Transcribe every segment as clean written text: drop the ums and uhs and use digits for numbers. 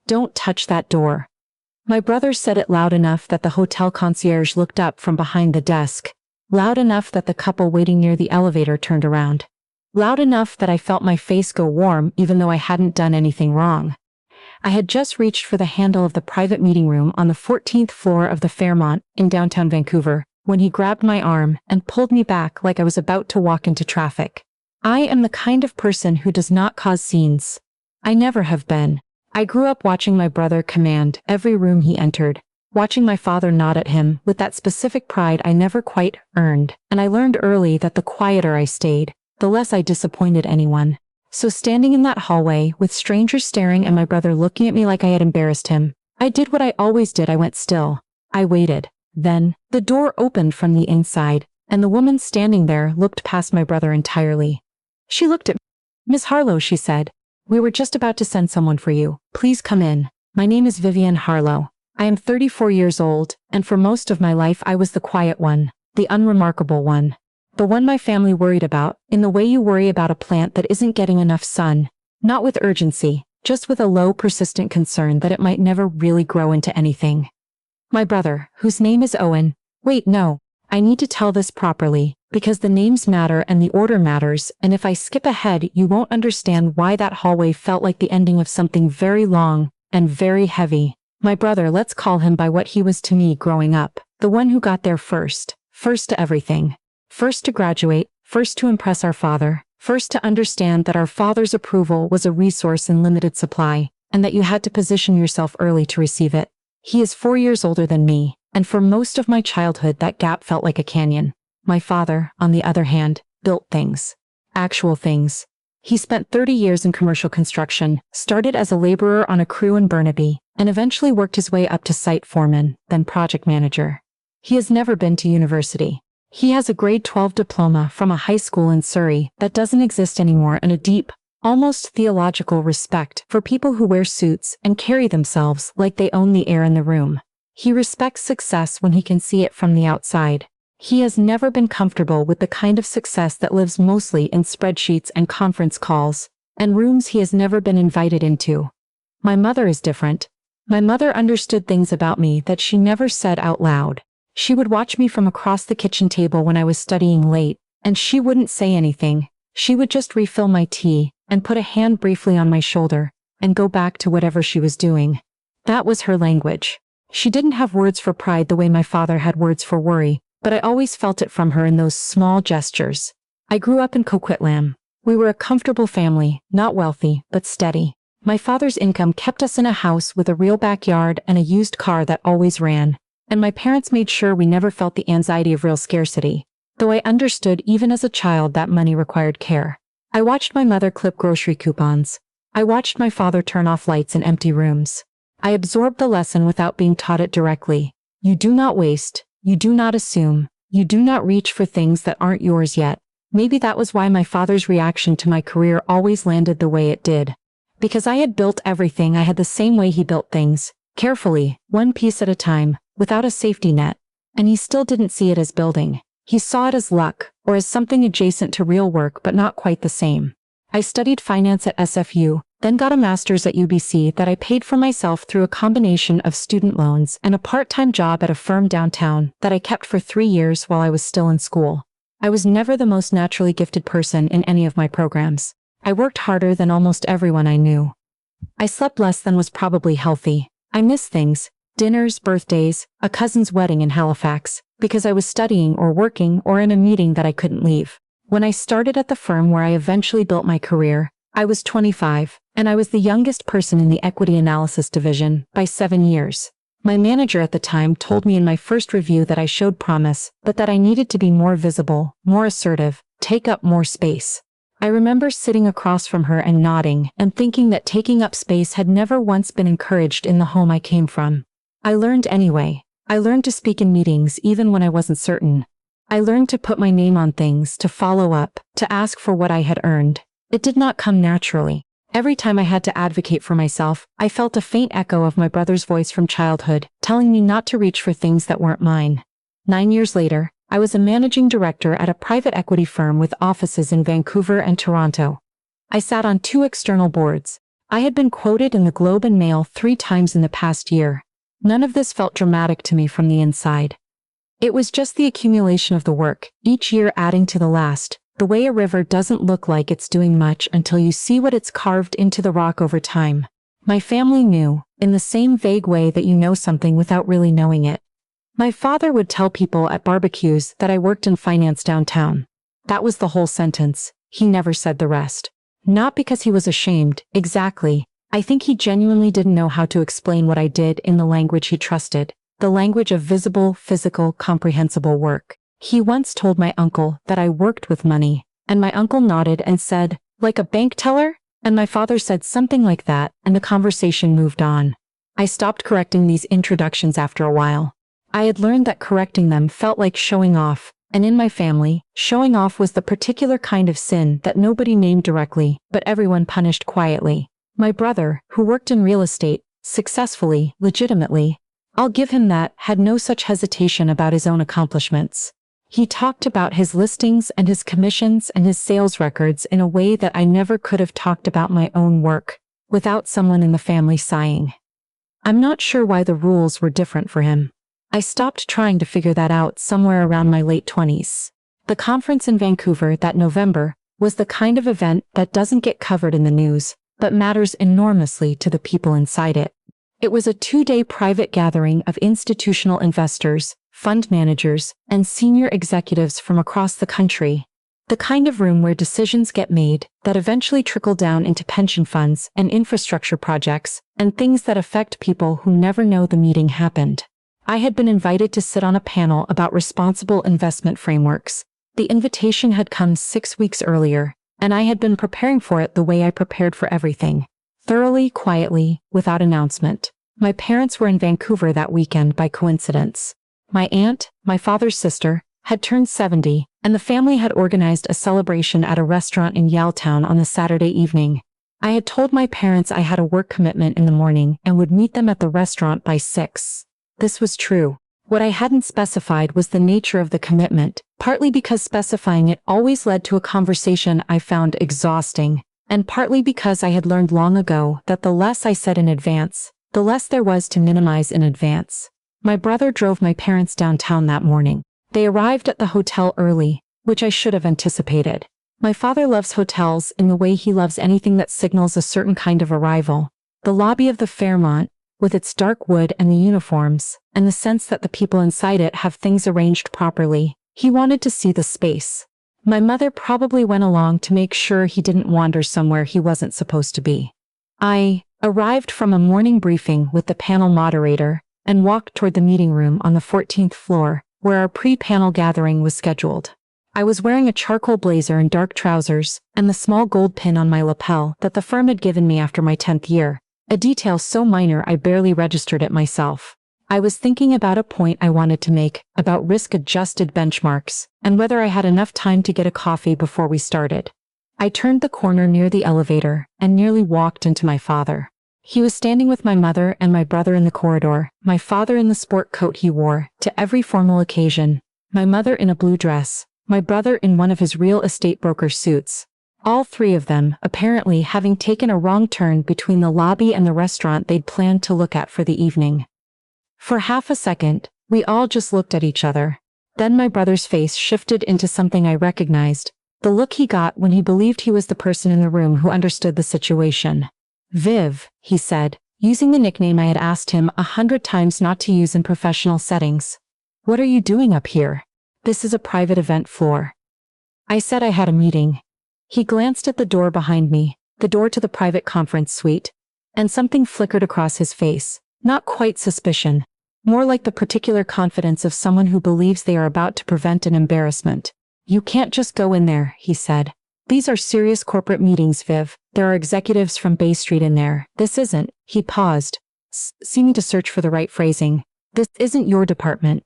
"Don't touch that door." My brother said it loud enough that the hotel concierge looked up from behind the desk, loud enough that the couple waiting near the elevator turned around, loud enough that I felt my face go warm even though I hadn't done anything wrong. I had just reached for the handle of the private meeting room on the 14th floor of the Fairmont in downtown Vancouver when he grabbed my arm and pulled me back like I was about to walk into traffic. I am the kind of person who does not cause scenes. I never have been. I grew up watching my brother command every room he entered, watching my father nod at him with that specific pride I never quite earned, and I learned early that the quieter I stayed, the less I disappointed anyone. So standing in that hallway with strangers staring and my brother looking at me like I had embarrassed him, I did what I always did. I went still. I waited. Then, the door opened from the inside, and the woman standing there looked past my brother entirely. She looked at me. "Miss Harlow," she said, "we were just about to send someone for you. Please come in. My name is Vivian Harlow. I am 34 years old, and for most of my life I was the quiet one, the unremarkable one. The one my family worried about, in the way you worry about a plant that isn't getting enough sun. Not with urgency, just with a low, persistent concern that it might never really grow into anything." My brother, whose name is Owen. Wait, no. I need to tell this properly, because the names matter and the order matters, and if I skip ahead you won't understand why that hallway felt like the ending of something very long and very heavy. My brother, let's call him by what he was to me growing up, the one who got there first to everything. First to graduate, first to impress our father, first to understand that our father's approval was a resource in limited supply, and that you had to position yourself early to receive it. He is 4 years older than me, and for most of my childhood that gap felt like a canyon. My father, on the other hand, built things. Actual things. He spent 30 years in commercial construction, started as a laborer on a crew in Burnaby, and eventually worked his way up to site foreman, then project manager. He has never been to university. He has a grade 12 diploma from a high school in Surrey that doesn't exist anymore, and a deep, almost theological respect for people who wear suits and carry themselves like they own the air in the room. He respects success when he can see it from the outside. He has never been comfortable with the kind of success that lives mostly in spreadsheets and conference calls, and rooms he has never been invited into. My mother is different. My mother understood things about me that she never said out loud. She would watch me from across the kitchen table when I was studying late, and she wouldn't say anything. She would just refill my tea, and put a hand briefly on my shoulder, and go back to whatever she was doing. That was her language. She didn't have words for pride the way my father had words for worry, but I always felt it from her in those small gestures. I grew up in Coquitlam. We were a comfortable family, not wealthy, but steady. My father's income kept us in a house with a real backyard and a used car that always ran, and my parents made sure we never felt the anxiety of real scarcity, though I understood even as a child that money required care. I watched my mother clip grocery coupons. I watched my father turn off lights in empty rooms. I absorbed the lesson without being taught it directly. You do not waste, you do not assume, you do not reach for things that aren't yours yet. Maybe that was why my father's reaction to my career always landed the way it did. Because I had built everything I had the same way he built things, carefully, one piece at a time, without a safety net. And he still didn't see it as building. He saw it as luck, or as something adjacent to real work but not quite the same. I studied finance at SFU, then got a master's at UBC that I paid for myself through a combination of student loans and a part-time job at a firm downtown that I kept for 3 years while I was still in school. I was never the most naturally gifted person in any of my programs. I worked harder than almost everyone I knew. I slept less than was probably healthy. I missed things, dinners, birthdays, a cousin's wedding in Halifax, because I was studying or working or in a meeting that I couldn't leave. When I started at the firm where I eventually built my career, I was 25, and I was the youngest person in the equity analysis division by 7 years. My manager at the time told me in my first review that I showed promise, but that I needed to be more visible, more assertive, take up more space. I remember sitting across from her and nodding and thinking that taking up space had never once been encouraged in the home I came from. I learned anyway. I learned to speak in meetings even when I wasn't certain. I learned to put my name on things, to follow up, to ask for what I had earned. It did not come naturally. Every time I had to advocate for myself, I felt a faint echo of my brother's voice from childhood, telling me not to reach for things that weren't mine. 9 years later, I was a managing director at a private equity firm with offices in Vancouver and Toronto. I sat on 2 external boards, I had been quoted in the Globe and Mail 3 times in the past year. None of this felt dramatic to me from the inside. It was just the accumulation of the work, each year adding to the last, the way a river doesn't look like it's doing much until you see what it's carved into the rock over time. My family knew, in the same vague way that you know something without really knowing it. My father would tell people at barbecues that I worked in finance downtown. That was the whole sentence. He never said the rest. Not because he was ashamed, exactly. I think he genuinely didn't know how to explain what I did in the language he trusted, the language of visible, physical, comprehensible work. He once told my uncle that I worked with money, and my uncle nodded and said, "Like a bank teller?" And my father said something like that, and the conversation moved on. I stopped correcting these introductions after a while. I had learned that correcting them felt like showing off. And in my family, showing off was the particular kind of sin that nobody named directly, but everyone punished quietly. My brother, who worked in real estate, successfully, legitimately, I'll give him that, had no such hesitation about his own accomplishments. He talked about his listings and his commissions and his sales records in a way that I never could have talked about my own work, without someone in the family sighing. I'm not sure why the rules were different for him. I stopped trying to figure that out somewhere around my late 20s. The conference in Vancouver that November was the kind of event that doesn't get covered in the news, but matters enormously to the people inside it. It was a 2-day private gathering of institutional investors, fund managers, and senior executives from across the country. The kind of room where decisions get made that eventually trickle down into pension funds and infrastructure projects and things that affect people who never know the meeting happened. I had been invited to sit on a panel about responsible investment frameworks. The invitation had come 6 weeks earlier, and I had been preparing for it the way I prepared for everything. Thoroughly, quietly, without announcement. My parents were in Vancouver that weekend by coincidence. My aunt, my father's sister, had turned 70, and the family had organized a celebration at a restaurant in Yaletown on the Saturday evening. I had told my parents I had a work commitment in the morning and would meet them at the restaurant by 6. This was true. What I hadn't specified was the nature of the commitment, partly because specifying it always led to a conversation I found exhausting, and partly because I had learned long ago that the less I said in advance, the less there was to minimize in advance. My brother drove my parents downtown that morning. They arrived at the hotel early, which I should have anticipated. My father loves hotels in the way he loves anything that signals a certain kind of arrival. The lobby of the Fairmont, with its dark wood and the uniforms, and the sense that the people inside it have things arranged properly. He wanted to see the space. My mother probably went along to make sure he didn't wander somewhere he wasn't supposed to be. I arrived from a morning briefing with the panel moderator and walked toward the meeting room on the 14th floor, where our pre-panel gathering was scheduled. I was wearing a charcoal blazer and dark trousers, and the small gold pin on my lapel that the firm had given me after my 10th year. A detail so minor I barely registered it myself. I was thinking about a point I wanted to make, about risk-adjusted benchmarks, and whether I had enough time to get a coffee before we started. I turned the corner near the elevator, and nearly walked into my father. He was standing with my mother and my brother in the corridor, my father in the sport coat he wore to every formal occasion, my mother in a blue dress, my brother in one of his real estate broker suits. All 3 of them, apparently having taken a wrong turn between the lobby and the restaurant they'd planned to look at for the evening. For half a second, we all just looked at each other. Then my brother's face shifted into something I recognized, the look he got when he believed he was the person in the room who understood the situation. "Viv," he said, using the nickname I had asked him 100 times not to use in professional settings. "What are you doing up here? This is a private event floor." I said I had a meeting. He glanced at the door behind me, the door to the private conference suite, and something flickered across his face, not quite suspicion, more like the particular confidence of someone who believes they are about to prevent an embarrassment. "You can't just go in there," he said. "These are serious corporate meetings, Viv. There are executives from Bay Street in there. This isn't," he paused, seeming to search for the right phrasing. "This isn't your department."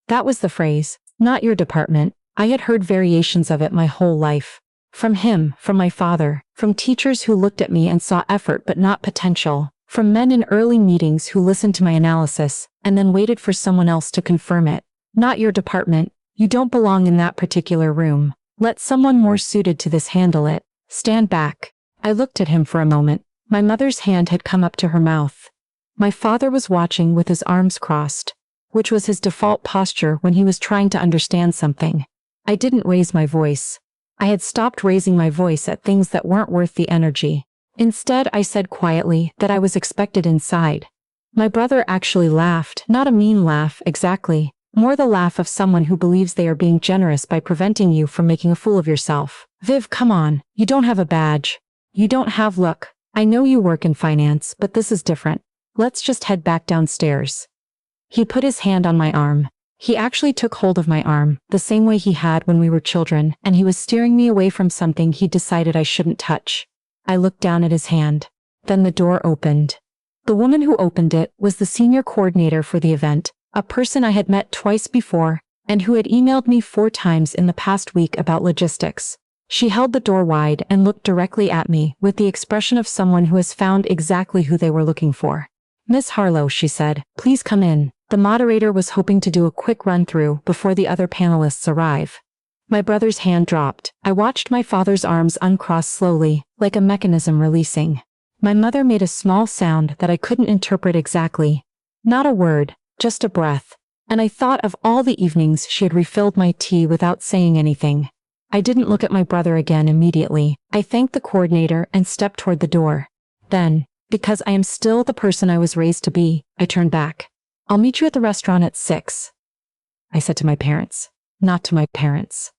That was the phrase, "not your department." I had heard variations of it my whole life. From him, from my father, from teachers who looked at me and saw effort but not potential, from men in early meetings who listened to my analysis and then waited for someone else to confirm it. "Not your department. You don't belong in that particular room. Let someone more suited to this handle it. Stand back." I looked at him for a moment, My mother's hand had come up to her mouth. My father was watching with his arms crossed, which was his default posture when he was trying to understand something. I didn't raise my voice. I had stopped raising my voice at things that weren't worth the energy. Instead, I said quietly that I was expected inside. My brother actually laughed, not a mean laugh exactly, more the laugh of someone who believes they are being generous by preventing you from making a fool of yourself. Viv, come on, you don't have a badge. You don't have look. I know you work in finance, but this is different. Let's just head back downstairs. He put his hand on my arm. He actually took hold of my arm, the same way he had when we were children, and he was steering me away from something he decided I shouldn't touch. I looked down at his hand. Then the door opened. The woman who opened it was the senior coordinator for the event, a person I had met twice before, and who had emailed me 4 times in the past week about logistics. She held the door wide and looked directly at me with the expression of someone who has found exactly who they were looking for. Miss Harlow, she said, please come in. The moderator was hoping to do a quick run-through before the other panelists arrive. My brother's hand dropped. I watched my father's arms uncross slowly, like a mechanism releasing. My mother made a small sound that I couldn't interpret exactly. Not a word, just a breath. And I thought of all the evenings she had refilled my tea without saying anything. I didn't look at my brother again immediately. I thanked the coordinator and stepped toward the door. Then, because I am still the person I was raised to be, I turned back. I'll meet you at the restaurant at 6. I said to my parents. Not to my parents.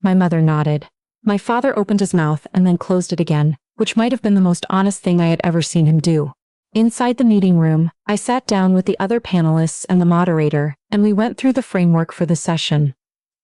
My mother nodded. My father opened his mouth and then closed it again, which might have been the most honest thing I had ever seen him do. Inside the meeting room, I sat down with the other panelists and the moderator, and we went through the framework for the session.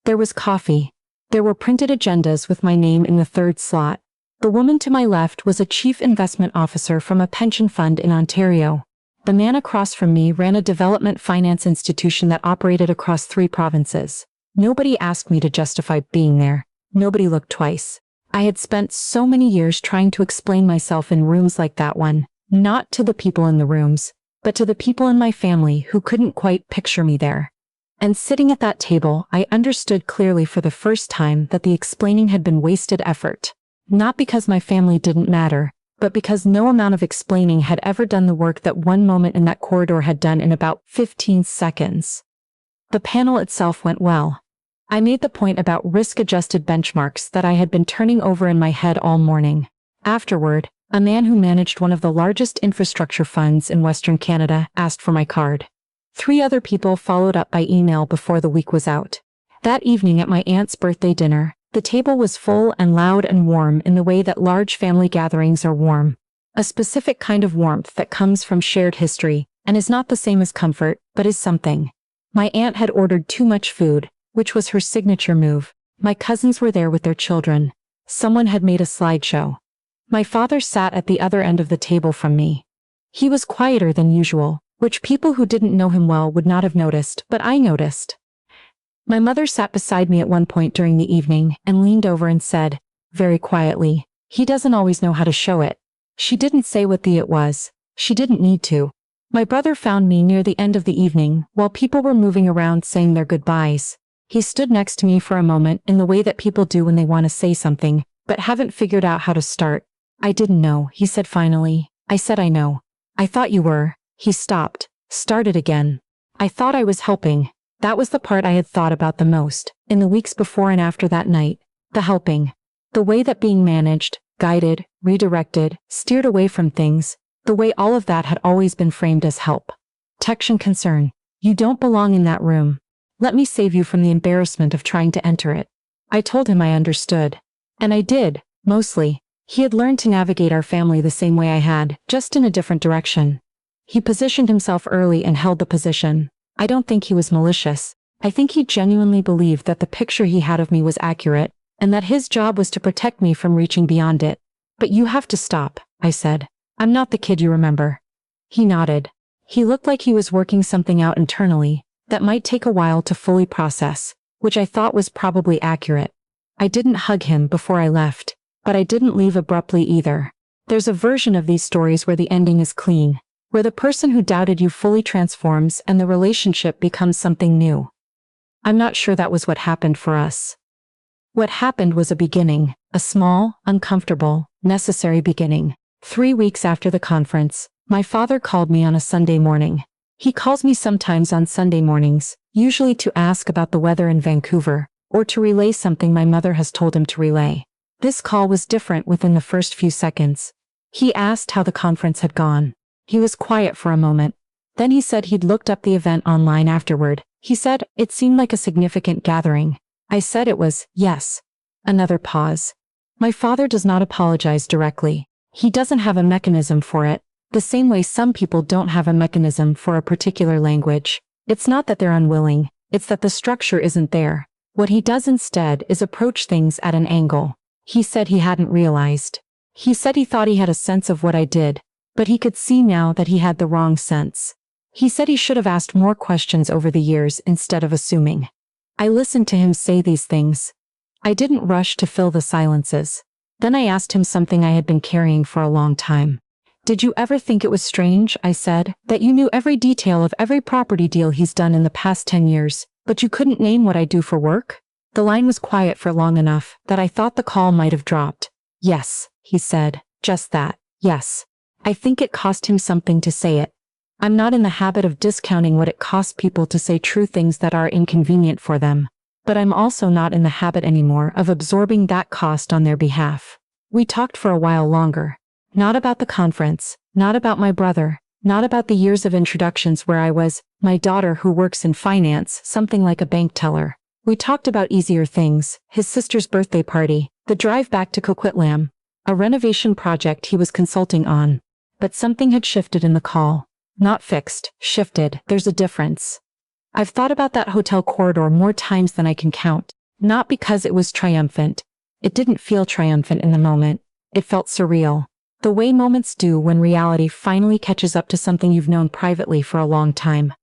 There was coffee. There were printed agendas with my name in the 3rd slot. The woman to my left was a chief investment officer from a pension fund in Ontario. The man across from me ran a development finance institution that operated across 3 provinces. Nobody asked me to justify being there. Nobody looked twice. I had spent so many years trying to explain myself in rooms like that one, not to the people in the rooms, but to the people in my family who couldn't quite picture me there. And sitting at that table, I understood clearly for the first time that the explaining had been wasted effort. Not because my family didn't matter, but because no amount of explaining had ever done the work that one moment in that corridor had done in about 15 seconds. The panel itself went well. I made the point about risk-adjusted benchmarks that I had been turning over in my head all morning. Afterward, a man who managed one of the largest infrastructure funds in Western Canada asked for my card. 3 other people followed up by email before the week was out. That evening at my aunt's birthday dinner, the table was full and loud and warm in the way that large family gatherings are warm. A specific kind of warmth that comes from shared history, and is not the same as comfort, but is something. My aunt had ordered too much food, which was her signature move. My cousins were there with their children. Someone had made a slideshow. My father sat at the other end of the table from me. He was quieter than usual, which people who didn't know him well would not have noticed, but I noticed. My mother sat beside me at one point during the evening and leaned over and said, very quietly, he doesn't always know how to show it. She didn't say what the it was. She didn't need to. My brother found me near the end of the evening while people were moving around saying their goodbyes. He stood next to me for a moment in the way that people do when they want to say something, but haven't figured out how to start. I didn't know, he said finally. I said I know. I thought you were. He stopped, started again. I thought I was helping. That was the part I had thought about the most, in the weeks before and after that night. The helping. The way that being managed, guided, redirected, steered away from things, the way all of that had always been framed as help. Protection concern. You don't belong in that room. Let me save you from the embarrassment of trying to enter it. I told him I understood. And I did, mostly. He had learned to navigate our family the same way I had, just in a different direction. He positioned himself early and held the position. I don't think he was malicious. I think he genuinely believed that the picture he had of me was accurate, and that his job was to protect me from reaching beyond it. But you have to stop, I said. I'm not the kid you remember. He nodded. He looked like he was working something out internally that might take a while to fully process, which I thought was probably accurate. I didn't hug him before I left, but I didn't leave abruptly either. There's a version of these stories where the ending is clean, where the person who doubted you fully transforms and the relationship becomes something new. I'm not sure that was what happened for us. What happened was a beginning, a small, uncomfortable, necessary beginning. 3 weeks after the conference, my father called me on a Sunday morning. He calls me sometimes on Sunday mornings, usually to ask about the weather in Vancouver, or to relay something my mother has told him to relay. This call was different within the first few seconds. He asked how the conference had gone. He was quiet for a moment. Then he said he'd looked up the event online afterward. He said it seemed like a significant gathering. I said it was, yes. Another pause. My father does not apologize directly. He doesn't have a mechanism for it, the same way some people don't have a mechanism for a particular language. It's not that they're unwilling, it's that the structure isn't there. What he does instead is approach things at an angle. He said he hadn't realized. He said he thought he had a sense of what I did, but he could see now that he had the wrong sense. He said he should have asked more questions over the years instead of assuming. I listened to him say these things. I didn't rush to fill the silences. Then I asked him something I had been carrying for a long time. Did you ever think it was strange, I said, that you knew every detail of every property deal he's done in the past 10 years, but you couldn't name what I do for work? The line was quiet for long enough that I thought the call might have dropped. Yes, he said, just that, yes. I think it cost him something to say it. I'm not in the habit of discounting what it costs people to say true things that are inconvenient for them. But I'm also not in the habit anymore of absorbing that cost on their behalf. We talked for a while longer. Not about the conference, not about my brother, not about the years of introductions where I was, my daughter who works in finance, something like a bank teller. We talked about easier things, his sister's birthday party, the drive back to Coquitlam, a renovation project he was consulting on. But something had shifted in the call. Not fixed, shifted, there's a difference. I've thought about that hotel corridor more times than I can count, not because it was triumphant. It didn't feel triumphant in the moment. It felt surreal. The way moments do when reality finally catches up to something you've known privately for a long time.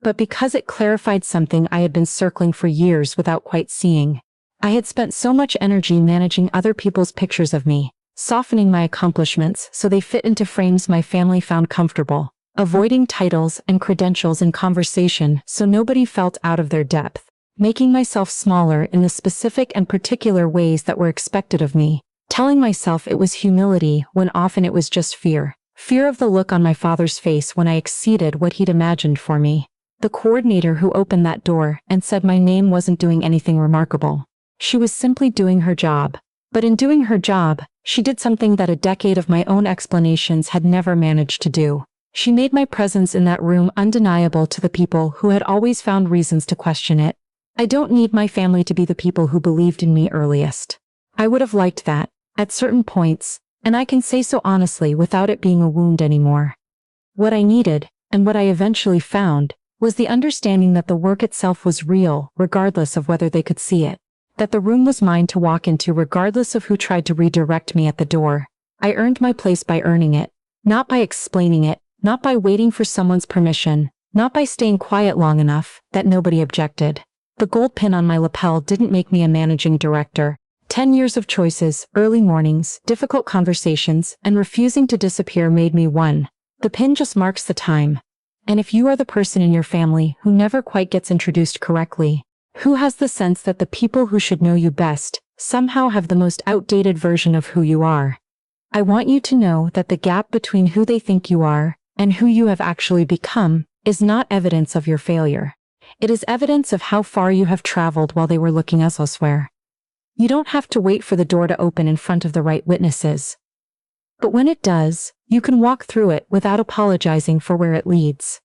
But because it clarified something I had been circling for years without quite seeing. I had spent so much energy managing other people's pictures of me, softening my accomplishments so they fit into frames my family found comfortable. Avoiding titles and credentials in conversation so nobody felt out of their depth, making myself smaller in the specific and particular ways that were expected of me, telling myself it was humility when often it was just fear. Fear of the look on my father's face when I exceeded what he'd imagined for me. The coordinator who opened that door and said my name wasn't doing anything remarkable. She was simply doing her job. But in doing her job, she did something that a decade of my own explanations had never managed to do. She made my presence in that room undeniable to the people who had always found reasons to question it. I don't need my family to be the people who believed in me earliest. I would have liked that, at certain points, and I can say so honestly without it being a wound anymore. What I needed, and what I eventually found, was the understanding that the work itself was real, regardless of whether they could see it. That the room was mine to walk into regardless of who tried to redirect me at the door. I earned my place by earning it, not by explaining it. Not by waiting for someone's permission, not by staying quiet long enough that nobody objected. The gold pin on my lapel didn't make me a managing director. 10 years of choices, early mornings, difficult conversations, and refusing to disappear made me one. The pin just marks the time. And if you are the person in your family who never quite gets introduced correctly, who has the sense that the people who should know you best somehow have the most outdated version of who you are, I want you to know that the gap between who they think you are and who you have actually become, is not evidence of your failure. It is evidence of how far you have traveled while they were looking elsewhere. You don't have to wait for the door to open in front of the right witnesses. But when it does, you can walk through it without apologizing for where it leads.